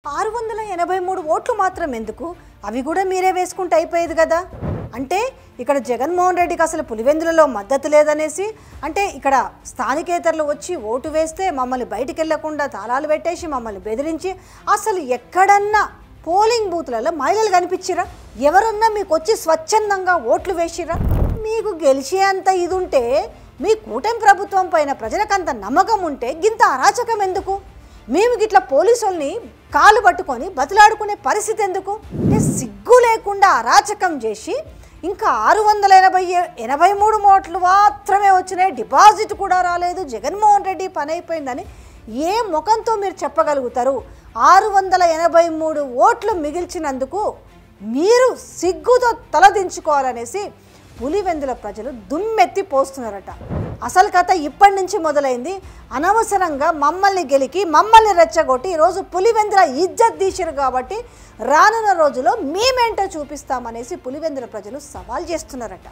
683 ఓట్లు మాత్రం ఎందుకు? అవి కూడా మీరే వేసుకుంటే అయిపోయేది కదా. అంటే ఇక్కడ జగన్మోహన్ రెడ్డికి అసలు పులివెందులలో మద్దతు లేదనేసి, అంటే ఇక్కడ స్థానికేతరులు వచ్చి ఓటు వేస్తే మమ్మల్ని బయటికి వెళ్లకుండా తాళాలు పెట్టేసి మమ్మల్ని బెదిరించి, అసలు ఎక్కడన్నా పోలింగ్ బూత్లలో మహిళలు కనిపించిరా? ఎవరన్నా మీకు వచ్చి స్వచ్ఛందంగా ఓట్లు వేసిరా? మీకు గెలిచేంత ఇది ఉంటే, మీ కూటమి ప్రభుత్వం పైన ప్రజలకంత నమ్మకం ఉంటే గింత అరాచకం ఎందుకు? మేము గిట్లా పోలీసుల్ని కాలు పట్టుకొని బతిలాడుకునే పరిస్థితి ఎందుకు? అంటే సిగ్గు లేకుండా అరాచకం చేసి ఇంకా 683 ఓట్లు మాత్రమే వచ్చినాయి, డిపాజిట్ కూడా రాలేదు, జగన్మోహన్ రెడ్డి పని అయిపోయిందని ఏ ముఖంతో మీరు చెప్పగలుగుతారు? 683 ఓట్లు మిగిల్చినందుకు మీరు సిగ్గుతో తలదించుకోవాలనేసి పులివెందుల ప్రజలు దుమ్మెత్తి పోస్తున్నారట. అసలు కథ ఇప్పటి నుంచి మొదలైంది. అనవసరంగా మమ్మల్ని గెలికి మమ్మల్ని రెచ్చగొట్టి ఈరోజు పులివెందుల ఇజ్జత్ తీసిరు కాబట్టి రానున్న రోజుల్లో మేమేంటో చూపిస్తామనేసి పులివెందుల ప్రజలు సవాల్ చేస్తున్నారట.